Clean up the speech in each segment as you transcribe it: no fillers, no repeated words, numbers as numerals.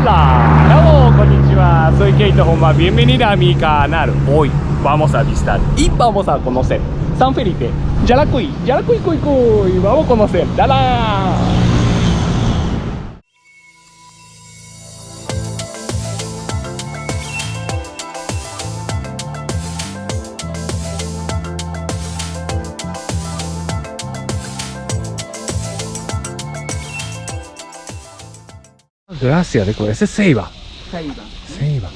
Hola, hello, konnichiwa. Soy Keito Honma. Bienvenida a mi canal. Hoy vamos a visitar y vamos a conocer San Felipe, Yaracuy, Yaracuy, Cuy, Cuy. Vamos a conocer. ¡Dala! Gracias, ese es ceiba. Ceiba.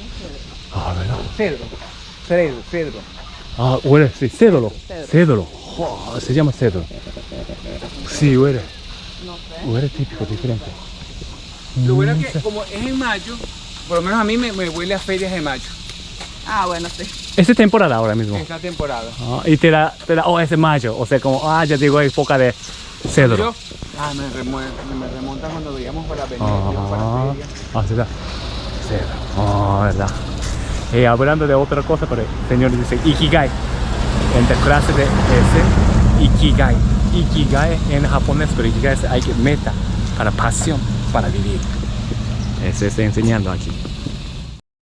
Ah, ¿verdad? Cedro. Ah, huele, sí, cédolo. Cedro. Cédolo. Oh, se llama cedro. Sí, huele. No sé. Huele típico, diferente. Lo bueno es que como es en mayo, por lo menos a mí me huele a ferias de mayo. Ah, bueno, sí. Es temporada ahora mismo. Esta temporada. Ah, y te da, oh, es de mayo. O sea, como, ya digo, época de cedro. Yo, me remonta cuando veíamos para venir, íbamos para la feria. Sí, da. Cedro. Verdad. Hablando de otra cosa, pero el señor dice Ikigai. En la clase de ese, Ikigai. Ikigai en japonés, pero Ikigai es hay que meta para pasión, para vivir. Ese está enseñando aquí.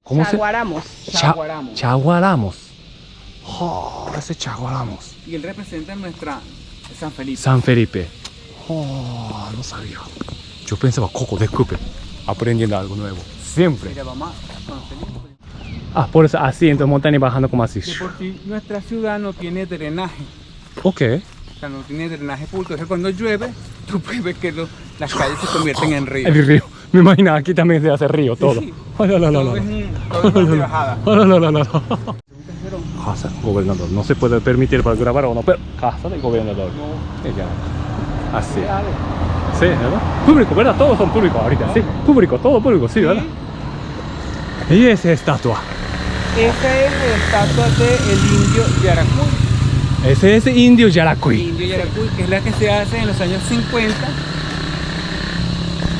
¿Cómo se Chaguaramos. Chaguaramos. Chaguaramos. Ese Chaguaramos. Y él representa nuestra San Felipe. San Felipe. No sabía. Yo pensaba Coco de Cupe. Aprendiendo algo nuevo. Siempre. Mira, mamá, San Felipe. Por eso así, entonces montaña y bajando como así. De por sí nuestra ciudad no tiene drenaje. Ok. O sea, no tiene drenaje público. Entonces cuando llueve, tú puedes ver que las calles se convierten en ríos. El río. Me imagino aquí también se hace río todo. Sí. Todo Todo es de bajada. Casa gobernador. No se puede permitir para grabar o no, pero casa del gobernador. Ya. Así. Sí, ¿verdad? Público, ¿verdad? Todos son públicos ahorita. Sí, público, todo público, sí, ¿verdad? Y esa estatua. Esta es la estatua del indio Yaracuy. Ese es indio Yaracuy. Indio Yaracuy, que es la que se hace en los años 50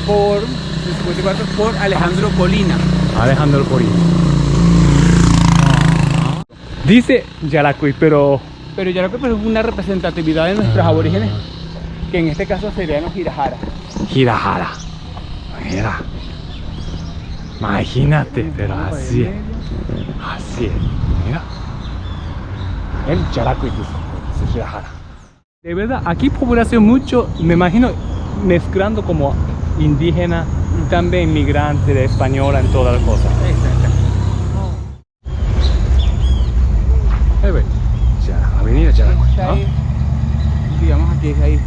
por, en 54, por Alejandro Colina. Alejandro Corina. Dice Yaracuy, pero Pero Yaracuy es una representatividad de nuestros aborígenes, que en este caso serían los Hirajara. Hirahara. Mira. Imagínate, pero así es. Así es. Mira. El Yaracuy dice Hirahara. De verdad, aquí población mucho, me imagino, mezclando como indígena, también migrante de española en todas las cosas. Avenida Yaracuy. Digamos aquí hay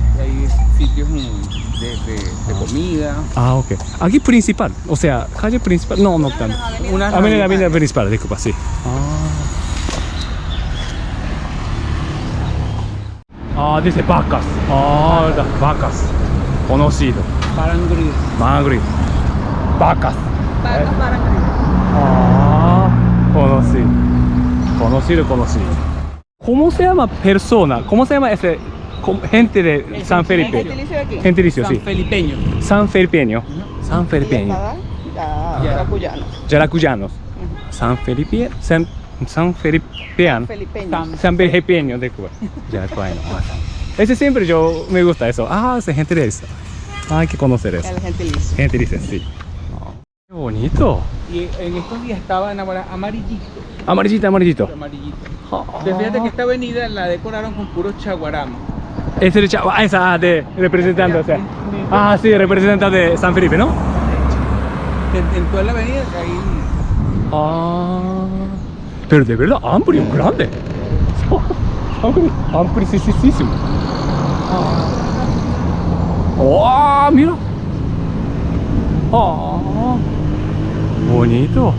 sitios de comida. Ok. Aquí principal, o sea, calle principal, no tanto. Una Avenida principal, disculpa, sí. Dice vacas. Las vacas. Conocido. Parangri. Magri. Vacas. Vacas para Conocido. ¿Cómo se llama persona? ¿Cómo se llama ese gente de San Felipe? gentilicio de aquí. Gentilicio, San sí. Felipeño. San Felipeño. San Felipeño. Yaracuyanos. Yaracuyanos. San Felipe. San Felipeano. Felipeños. San Felipeño de Cuba. Yaracuyanos. Ese siempre yo me gusta eso. Esa gente de eso. Hay que conocer eso. El gentilicio. Gentilicio, sí. Qué bonito. Y en estos días estaba en amarillito. Amarillito. Amarillito. Pero fíjate que esta avenida la decoraron con puros chaguaramos. Ese de esa de representante, o sea. Sí, representante de San Felipe, ¿no? En toda la avenida ahí. Pero de verdad, amplio, grande. Amplísimo. Mira. Bonito.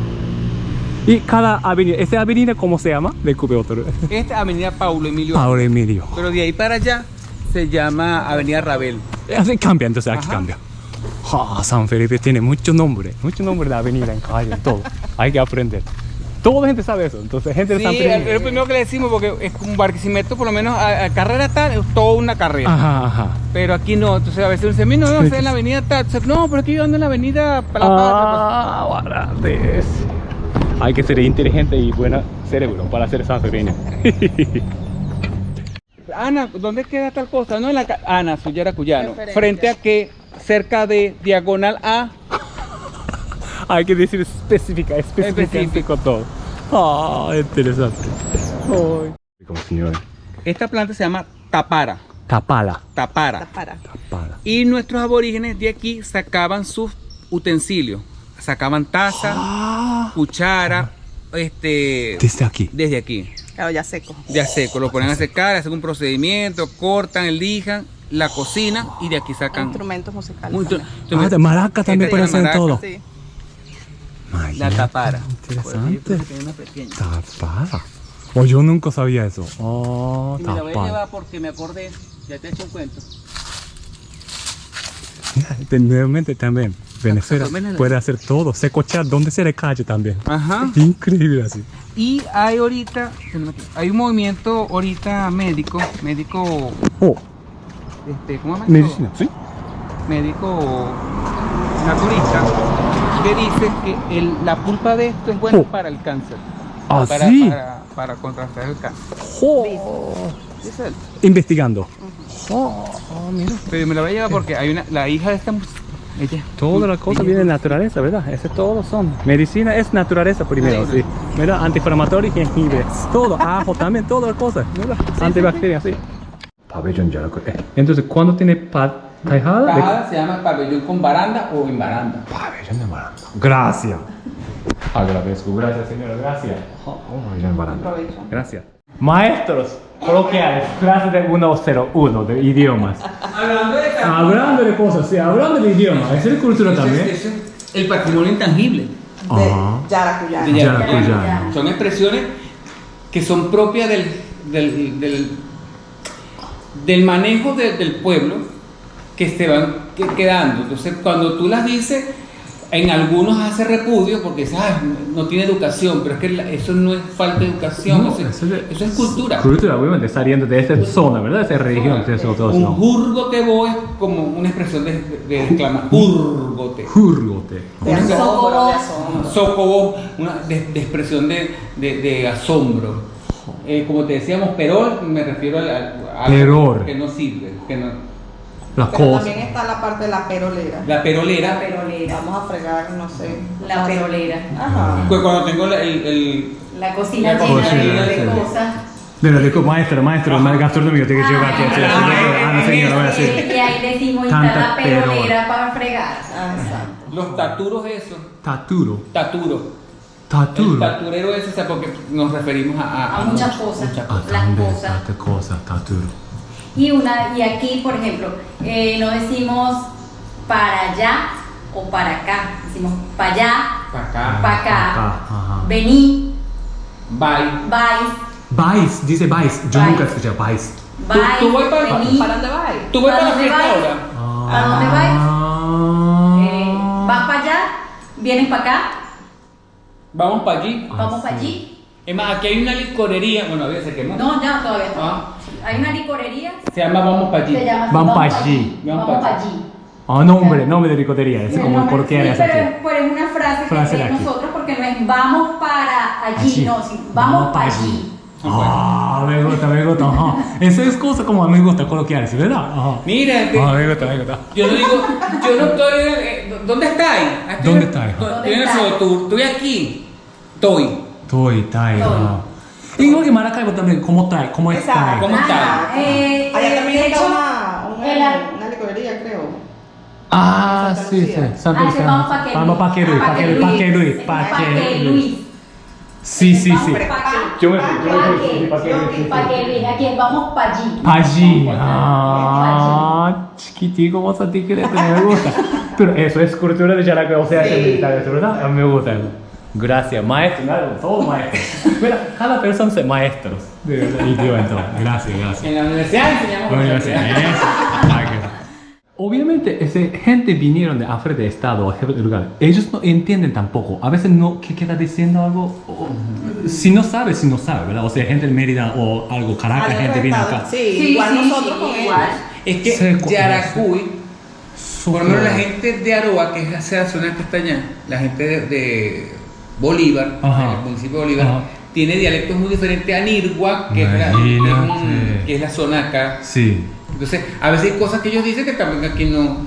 Y cada avenida, ¿esa avenida cómo se llama? Desculpe otro. Esta avenida Paulo Emilio. Paulo Emilio. Pero de ahí para allá se llama avenida Rabel. Así cambia, entonces aquí Ajá. cambia. San Felipe tiene mucho nombre de avenida en calle, todo. Hay que aprender. Toda la gente sabe eso, entonces gente de San Sí, Felipe. es lo primero que le decimos porque es un Barquisimeto, por lo menos a carrera tal, es toda una carrera. Ajá. Pero aquí no, entonces a veces uno dice, no, estoy en la avenida tal. No, pero aquí yo ando en la avenida Guarate. Hay que ser inteligente y buen cerebro para ser sanfereño. Ana, ¿dónde queda tal cosa? No, en la Ana, soy yaracuyano. Referencia. Frente a que, cerca de diagonal A. Hay que decir específica con todo. Ah, interesante. Ay. Como señores. Esta planta se llama tapara. Tapala. Tapara. Para. Tapala. Y nuestros aborígenes de aquí sacaban sus utensilios. Sacaban taza, cuchara, Desde aquí. desde aquí. Claro, ya seco. Ya seco, lo ponen a secar, hacen un procedimiento, cortan, lijan, la cocinan y de aquí sacan Instrumentos musicales. muy- también. De maraca también Este puede es la hacer maraca, todo. Sí. la tapara. Interesante. Tiene una pequeña. Tapala. Oh, yo nunca sabía eso. Oh, Y me la voy a tapala. llevar porque me acordé, ya te he hecho un cuento. Nuevamente también. Venezuela Venezuela. puede hacer todo. Secochar donde se le calle también. Ajá. Increíble así. Y hay ahorita, hay un movimiento ahorita médico, Oh, ¿cómo se llama? medicina, ¿sí? Médico naturista, que dice que la pulpa de esto es buena Oh. para el cáncer. Ah, para, sí. para contrarrestar el cáncer. Oh. Dice él. Investigando. Mira. Pero me la voy a llevar porque hay la hija de esta ella. Toda la cosa viene de naturaleza, ¿verdad? Ese todos son. Medicina es naturaleza primero, sí. ¿Verdad? Antiinflamatorio y jengibre. Todo, ajo también, todas las cosas. ¿Verdad? Antibacterias, sí. Pabellón Yaracuy. Entonces, ¿cuándo tiene tajada? Tajada se llama pabellón con baranda o en baranda. Pabellón de baranda. Gracias. Agradezco. Gracias, señora. Gracias. Pabellón de baranda. Aprovecho. Gracias. Maestros coloquiales, clase de 101 de idiomas. Hablando de cosas, sí, hablando de idiomas. Esa es cultura también. Eso es el patrimonio intangible. De Ajá. Yaracuyano. de Yaracuyano. Son expresiones que son propias del manejo del pueblo que se van quedando. Entonces, cuando tú las dices, en algunos hace repudio porque dices, no tiene educación, pero es que eso no es falta de educación, No, eso es cultura. Cultura, obviamente, saliendo de esa zona, ¿verdad? De esa región, de esa todo Un eso. jurgote bo es como una expresión de exclamación. Jurgote. Jurgote. De asombro, de asombro. Socobo, una de expresión de asombro. Como te decíamos, perol, me refiero a Perol. que no sirve. Que no. Las Pero cosas. también está la parte de la perolera. La perolera, Perolera. Vamos a fregar, no sé. La perolera. Ajá. pues cuando tengo La cocina La llena cocina, de sí. cosas. Maestro, gastronómico, tiene que llegar aquí. No, señora, voy a decir. Y ahí decimos, Tanta está la perolera para fregar. Ah, exacto. los taturos esos, Taturo. taturo. El Taturo. taturero es, o sea, porque nos referimos A muchas cosas. muchas Ah, cosas. Las también, cosas. tanta cosa, taturo. Y aquí, por ejemplo, no decimos para allá o para acá. Decimos para allá, Para acá, para acá. Ajá. Vení, bye. vais, Vais, dice vais. Yo Vais. nunca escuché vais. vais, tú vas para- vení. ¿Para dónde vas? ¿Tú vas ¿Para para la dónde fiesta vais? ahora? ¿A dónde vais? Ah. Vas para allá, vienes para acá, Vamos para allí. vamos sí. para allí. Es más, aquí hay una licorería, bueno, había se quemó. No, ya todavía está. Ah. Hay una licorería, Se llama Vamos para allí. se llama así, Vamos pa' pa' allí. Vamos para allí. Ah, nombre de licotería. Es como Sí, coloquial. pero es una frase Frase que de de aquí. nosotros porque no es vamos para allí, Allí. no, sí, vamos para allí. Ah, me gusta. Ajá. Eso es cosa como a mí me gusta coloquial, ¿sí? ¿Verdad? Ajá. Mira, Ah, me gusta. yo no digo, yo no estoy, ¿dónde estáis? ¿Dónde estáis? Estoy en el Sotur, estoy aquí, estoy. Tai. Ajá. Igual que Maracaibo también, ¿cómo está? ¿Cómo está? Exacto. ¿Cómo está? Allá también de está hecho, una licorería, creo. Ah, Santa sí. Lucía. Santa Ah, Lucía. vamos para Vamos para que Luis. Paque Luis. Sí. Yo me Paque Luis, aquí vamos para allí. Allí. Ah, chiquitico, vos a ti que me gusta. Pero eso es cultura de Yaracuy, o sea, es militar, eso, ¿verdad? A mí me gusta eso. Gracias, maestro, nada, todos maestros. Mira, cada persona es maestros de idioma, entonces. Gracias. En la universidad enseñamos Bueno, universidad. Obviamente, gente vinieron de afuera de estado o de lugar. Ellos no entienden tampoco. A veces no, ¿qué queda diciendo algo? Si no sabe, ¿verdad? O sea, gente de Mérida o algo, Caracas, Algo gente viene estado. acá. Sí, Sí, igual sí, nosotros sí, con igual. ellos. Es que Seco. Yaracuy, por lo menos la gente de Aroa, que es hacia la zona que está allá, la gente de Bolívar, Ajá. el municipio de Bolívar, Ajá. tiene dialectos muy diferentes a Nirgua, que Imagínate. que es la zona acá. Sí. Entonces, a veces hay cosas que ellos dicen que también aquí no.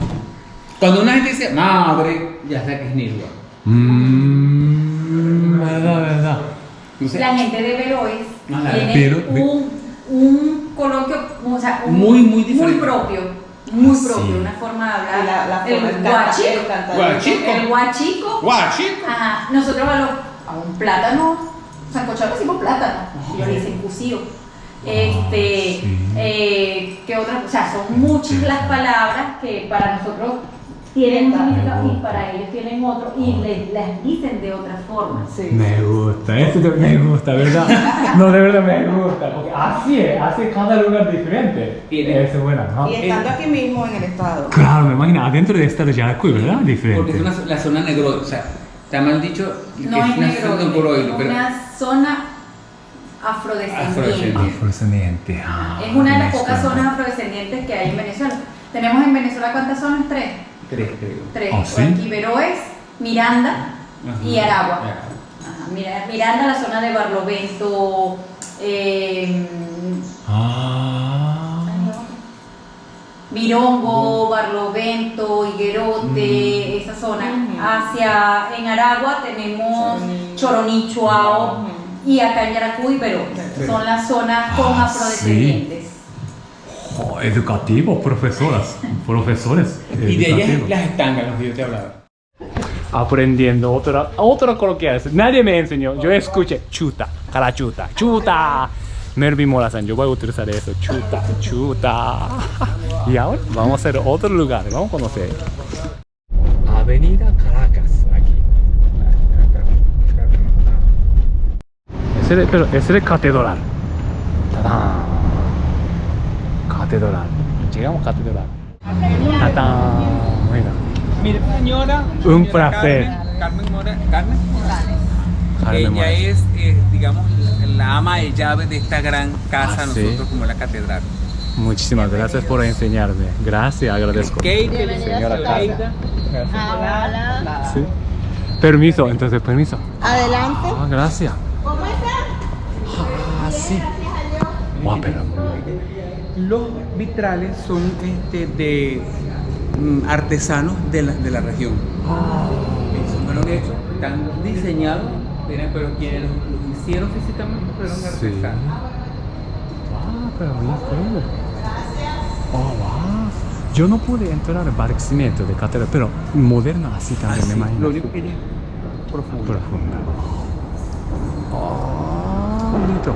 Cuando una gente dice madre, ya sé que es Nirgua. Verdad, verdad. Entonces, La gente de Veroes Ajá. tiene Pero- un coloquio, o sea, Muy, muy diferente. muy Sí. propio, una forma de hablar. La forma el del guachico. Guachico. El guachico. ¡Guachico! Ajá, nosotros a un plátano, sancochado le decimos plátano, y le dicen cocido. ¿Qué otra? O sea, son muchas las palabras que para nosotros tienen un significado y para ellos tienen otro y las dicen de otra forma. Sí. Me gusta, esto me gusta, ¿verdad? No, de verdad me gusta, porque así es cada lugar diferente. Tiene. Es buena, ¿no? Y estando aquí mismo en el estado. Claro, me imagino, adentro de esta de Yaracuy, ¿verdad? Porque Diferente. es la zona negro, o sea, está mal dicho que No es una negro, zona temporoide, es pero una zona afrodescendiente. Afrodescendiente. Afrodescendiente. Es una de las pocas zonas afrodescendientes que hay en Venezuela. Tenemos en Venezuela, ¿cuántas zonas? Tres. Tres. ¿Ah, sí? Aquí Veroes, Miranda y Ajá. Aragua. Aragua. Ajá, Miranda, la zona de Barlovento, Mirongo, Barlovento, Higuerote, esa zona. En Aragua tenemos Choroní, Chuao y acá en Yaracuy, Veroes. Son las zonas con Ah, afrodescendientes. Oh, educativo, profesores. Y de ellas educativos. las estangas, los que yo te hablaba. Aprendiendo otra coloquial. Nadie me enseñó. Yo escuché chuta, carachuta, chuta. Melvin Morazán, yo voy a utilizar eso. Chuta, chuta. Y ahora vamos a hacer otro lugar. Vamos a conocer. Avenida Caracas, aquí. Ese es catedral. ¡Tadán! Catedral. Llegamos a catedral. ¡Tadán! Mira. Mire, señora. Un placer. Carmen Mora. Carmen. Carmen Ella Mora. es, digamos, la ama de llave de esta gran casa, Ah, ¿sí? nosotros como la catedral. Muchísimas gracias por enseñarme. Gracias, agradezco. Kate, Bienvenida señora a su Keita. Hola. Sí. Permiso, entonces permiso. Adelante. Ah, gracias. Ah, sí. Guau, pero. Los vitrales son de artesanos de la región. Esos fueron hechos, están diseñados, pero quienes los hicieron físicamente fueron Sí. artesanos. Ah, pero increíble. Oh, wow. Yo no pude entrar al barquisimeto de catedral, pero moderna así también, me imagino. Lo único que ella es profunda. Profunda. Oh, bonito.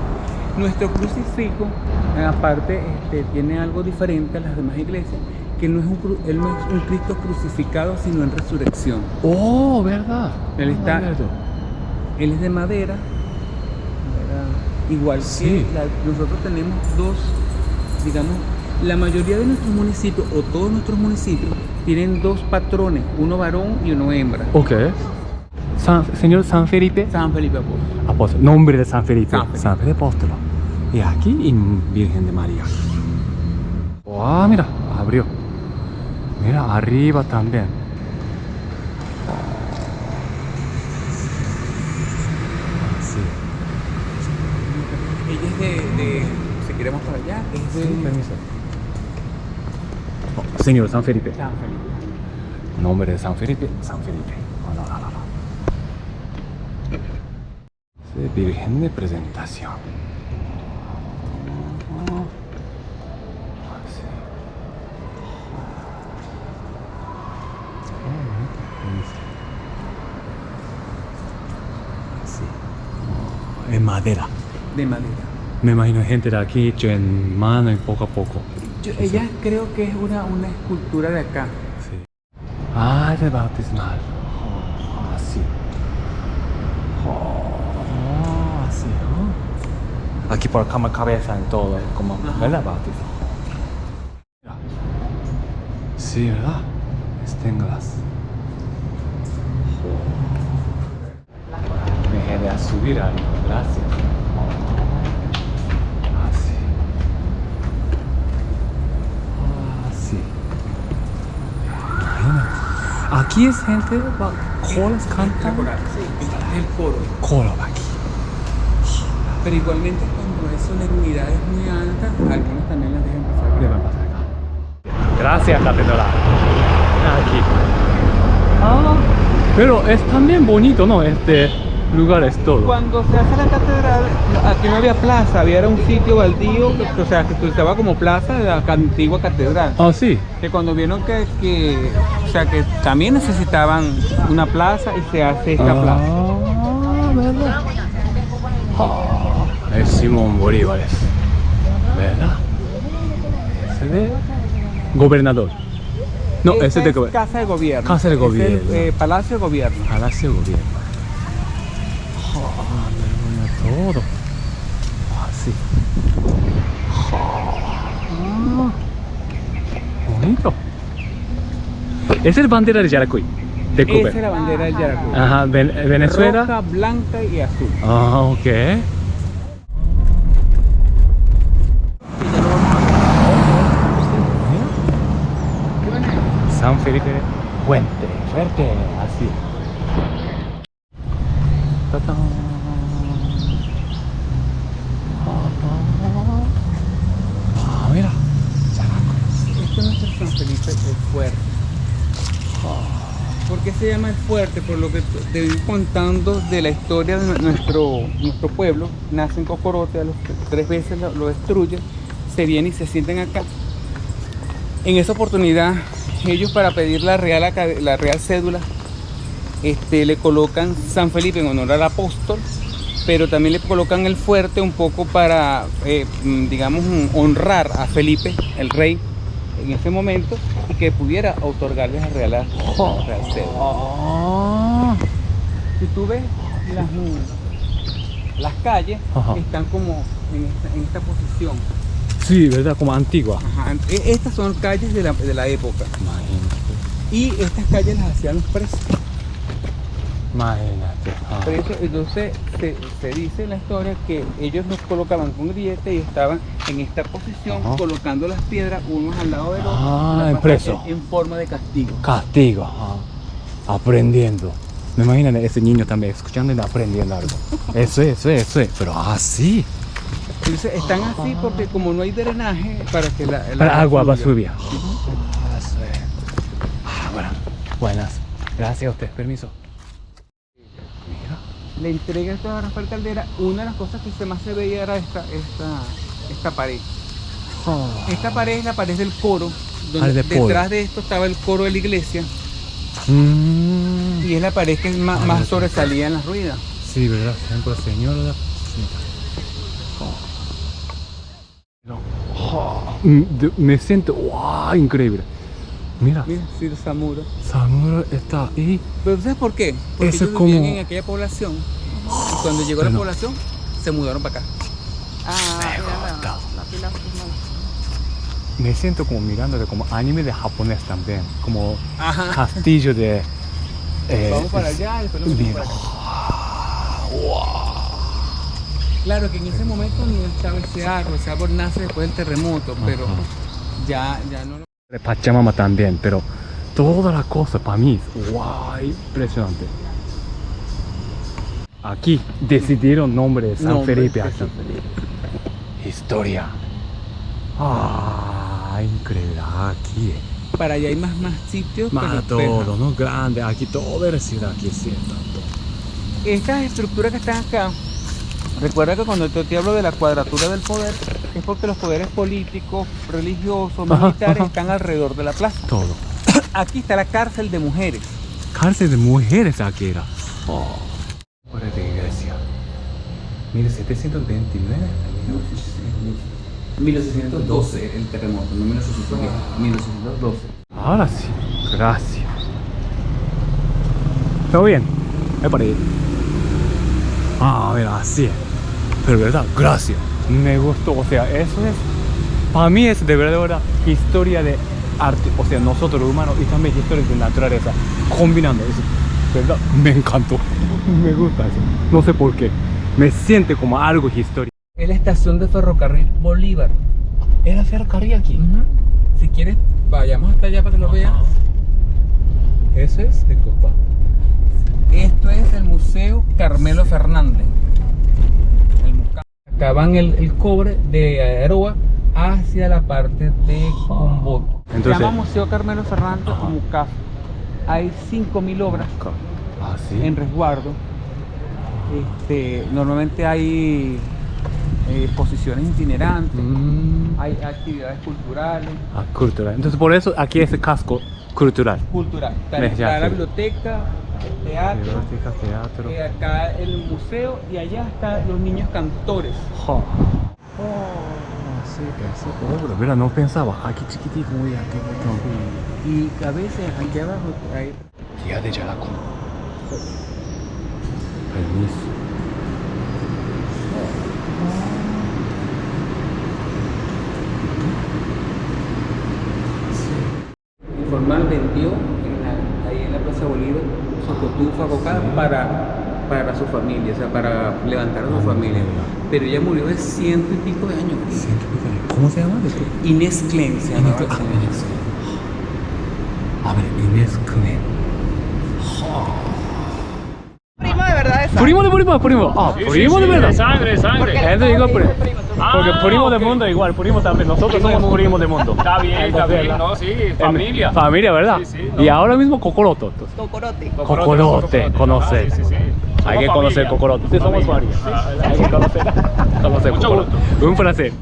Nuestro crucifijo, aparte, tiene algo diferente a las demás iglesias, que él no es un Cristo crucificado, sino en resurrección. Oh, verdad. Él está- Verdad. Él es de madera, igual Sí. que nosotros tenemos dos, digamos, la mayoría de nuestros municipios, o todos nuestros municipios, tienen dos patrones, uno varón y uno hembra. Ok. Señor San Felipe. San Felipe Apóstol. Apóstol. Nombre de San Felipe. San Felipe. San Felipe Apóstol. Y aquí y Virgen de María. Ah, mira, abrió. Mira, arriba también. Sí. Ella es si queremos para allá, es de Sí, permiso. Oh, señor San Felipe. San Felipe. Nombre de San Felipe. San Felipe. Oh, no, no, no, no. Sí, Virgen de Presentación. Sí. Sí. En madera. De madera. Me imagino gente de aquí hecho en mano y poco a poco. Ella creo que es una escultura de acá. Sí. Ah, de bautismal. Así. Así. Aquí por cama cabeza en todo, como, ¿verdad? Bautismo. Sí, ¿verdad? Esténgalas. Me genera subir algo, gracias. Así. Así. Imagínate. Aquí es gente, coros cantan. Sí, es el coro. Coro aquí. Pero igualmente cuando es solemnidades muy altas, algunos también las dejan pasar. Deben pasar acá. Gracias, catedral. Aquí. Ah, Pero es también bonito, ¿no? Este lugar es todo. Cuando se hace la catedral, aquí no había plaza, era un sitio baldío, o sea, que se usaba como plaza de la antigua catedral. Ah, sí. Que cuando vieron o sea, que también necesitaban una plaza y se hace esta plaza. ¿Verdad? Es Simón Bolívar, ¿verdad? Ese de gobernador. No, ese de gobernador. Casa de gobierno. Casa de gobierno. Palacio de gobierno. Palacio de gobierno. Todo. Así. Bonito. Es el bandera de Yaracuy. De Cuba. Esa es la bandera del Yaracuy. Ajá, Venezuela. Roja, blanca y azul. Ah, ok. San Felipe Puente, fuerte, así. ¡Tatán! Ah, mira. Este no es el San Felipe el Fuerte. ¿Por qué se llama el fuerte? Por lo que te voy contando de la historia de nuestro pueblo. Nace en Cocorote, a los 3 veces lo destruyen, se vienen y se sienten acá. En esa oportunidad, ellos para pedir la real cédula, le colocan San Felipe en honor al apóstol, pero también le colocan el fuerte un poco para, digamos, honrar a Felipe, el rey, en ese momento, y que pudiera otorgarles la real cédula. Si tú ves las calles, están como en esta posición. Sí, ¿verdad? Como antigua. Ajá. Estas son calles de la época. Imagínate. Y estas calles las hacían los presos. Imagínate. Presos, entonces se dice en la historia que ellos los colocaban con grillete y estaban en esta posición, colocando las piedras unos al lado del otro. En preso. En forma de castigo. Castigo. Aprendiendo. Me imagino ese niño también escuchando y aprendiendo algo. Eso es. Pero así. Entonces están así porque como no hay drenaje para que la agua va a fluya. subir. Bueno, buenas. Gracias a usted. Permiso. Mira. Le entrega esto a Rafael Caldera. Una de las cosas que más se veía era esta pared. Esta pared es la pared del coro. Donde detrás de esto estaba el coro de la iglesia. Y es la pared que más sobresalía en las ruinas. Sí, ¿verdad? Siempre señor. Me siento increíble. Mira, sí, Zamuro. Zamuro está ahí. Pero ¿sabes por qué? Porque eso ellos vivían en aquella población y cuando llegó la población se mudaron para acá. Me siento como mirando como anime de japonés también, como castillo de. Vamos para allá y después lo vamos para acá. Claro que en ese momento no estaba ese árbol nace después del terremoto, pero ya no lo... Pachamama también, pero todas las cosas para mí, impresionante. Aquí decidieron nombre de San Felipe. Historia. Increíble. Aquí. Para allá hay más sitios. Más todo, ¿no? Grande. Aquí todo es ciudad. Aquí es cierto. Estas estructuras que están acá, recuerda que cuando te hablo de la cuadratura del poder, es porque los poderes políticos, religiosos, militares están alrededor de la plaza. Todo. Aquí está la cárcel de mujeres. Cárcel de mujeres aquí era. Hora de iglesia. 1729 hasta 1812 el terremoto, no 1810, 1812. Ahora sí, gracias. ¿Todo bien? Es para ir. Mira, así. Pero verdad, gracias. Me gustó, o sea, eso es. Para mí es de verdad historia de arte, o sea, nosotros humanos y también historia de naturaleza, combinando eso. ¿Verdad? Me encantó. Me gusta eso. No sé por qué. Me siente como algo histórico. Es la estación de ferrocarril Bolívar. ¿Era ferrocarril aquí? Si quieres, vayamos hasta allá para que lo veas. Eso es de Copa. Esto es el Museo Carmelo Fernández. Acaban el cobre de Aroa hacia la parte de Cumbo. Se llama Museo Carmelo Fernández o MUCAF. Hay 5.000 obras Ah, sí. en resguardo. Normalmente hay exposiciones itinerantes, hay actividades culturales. Ah, cultural. Entonces por eso aquí es el casco cultural. Está Ya, la sí. biblioteca, el teatro, Bibliotecas, teatro. acá el museo y allá están los niños cantores. Ja. Oh, sí, esa obra. Mira, no pensaba. Aquí chiquitito, muy aquí. Y a veces aquí abajo hay Día de Yaracuy. Permiso. Informal vendió ahí en la Plaza Bolívar su cotufa cocada para su familia, o sea, para levantar a su familia. Pero ella murió de 100 y pico de años. ¿Cómo se llama? Inés Klein se llamaba. Inés- A ver, Inés Klein. Primo de verdad es Primo. Ah, primo de verdad. Sangre. Eso digo, porque primo del mundo igual, primo también. Nosotros somos primos del mundo. Está bien, Entonces, no, sí, familia. Familia, ¿verdad? Sí, sí, no. Y ahora mismo Cocoroto. Cocorote. Cocorote, conocer. Sí. Hay que conocer Cocorote. Sí, somos familia. Hay que conocer Mucho Cocorote. Un placer.